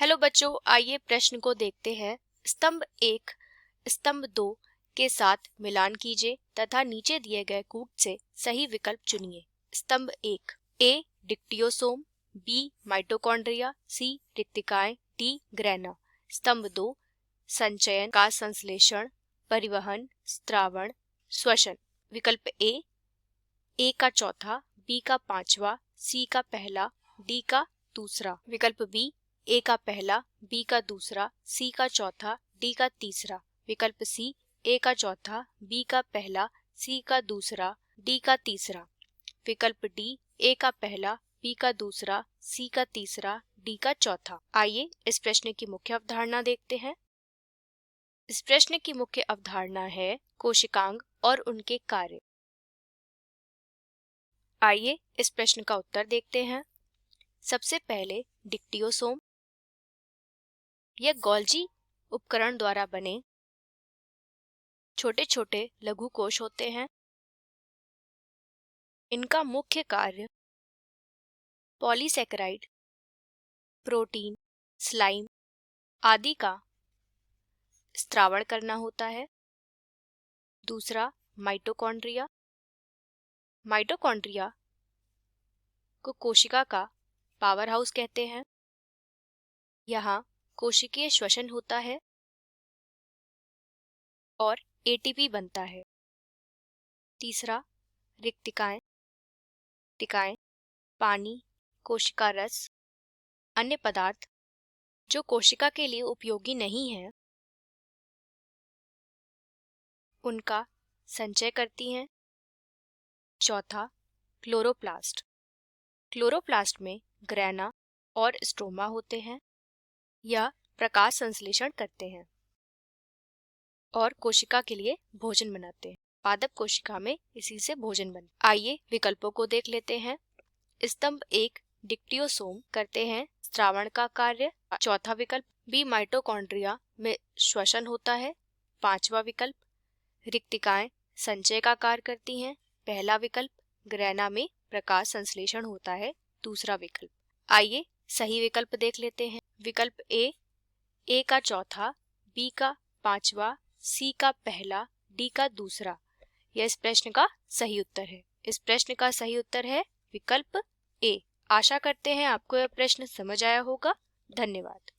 Hello बच्चों, आइए प्रश्न को देखते हैं। स्तंभ 1 स्तंभ 2 के साथ मिलान कीजिए तथा नीचे दिए गए कूट से सही विकल्प चुनिए। स्तंभ 1 ए डिक्टियोसोम, बी माइटोकॉन्ड्रिया, सी रिक्तिकाएं, डी ग्रैना। स्तंभ 2 संचयन का संश्लेषण, परिवहन, स्त्रावण, श्वसन। विकल्प ए का चौथा, बी का पांचवा, सी का पहला, डी का दूसरा। विकल्प बी ए का पहला, बी का दूसरा, सी का चौथा, डी का तीसरा। विकल्प सी ए का चौथा, बी का पहला, सी का दूसरा, डी का तीसरा। विकल्प डी ए का पहला, बी का दूसरा, सी का तीसरा, डी का चौथा। आइए इस प्रश्न की मुख्य अवधारणा देखते हैं। इस प्रश्न की मुख्य अवधारणा है कोशिकांग और उनके कार्य। आइए इस प्रश्न का उत्तर देखते हैं। सबसे पहले डिक्टियोसोम। यह गोल्जी उपकरण द्वारा बने छोटे छोटे लघु कोश होते हैं। इनका मुख्य कार्य पॉलीसेकेराइड, प्रोटीन, स्लाइम आदि का स्त्रावण करना होता है। दूसरा माइटोकॉन्ड्रिया। माइटोकॉन्ड्रिया को कोशिका का पावर हाउस कहते हैं। यहाँ कोशिकीय श्वसन होता है और एटीपी बनता है। तीसरा रिक्तिकाएं। रिक्तिकाएं पानी, कोशिका रस, अन्य पदार्थ जो कोशिका के लिए उपयोगी नहीं है उनका संचय करती हैं। चौथा क्लोरोप्लास्ट। क्लोरोप्लास्ट में ग्रैना और स्ट्रोमा होते हैं। यह प्रकाश संश्लेषण करते हैं और कोशिका के लिए भोजन बनाते हैं। पादप कोशिका में इसी से भोजन बनता है। आइए विकल्पों को देख लेते हैं। स्तंभ 1 डिक्टियोसोम करते हैं स्त्रावण का कार्य। चौथा विकल्प बी माइटोकॉन्ड्रिया में श्वसन होता है। पांचवा विकल्प रिक्तिकाएं संचय का कार्य करती हैं। पहला विकल्प ग्रैना में प्रकाश संश्लेषण होता है। दूसरा विकल्प। आइए सही विकल्प देख लेते हैं। विकल्प ए का चौथा, बी का पांचवा, सी का पहला, डी का दूसरा। यह इस प्रश्न का सही उत्तर है। इस प्रश्न का सही उत्तर है विकल्प ए। आशा करते हैं आपको यह प्रश्न समझ आया होगा। धन्यवाद।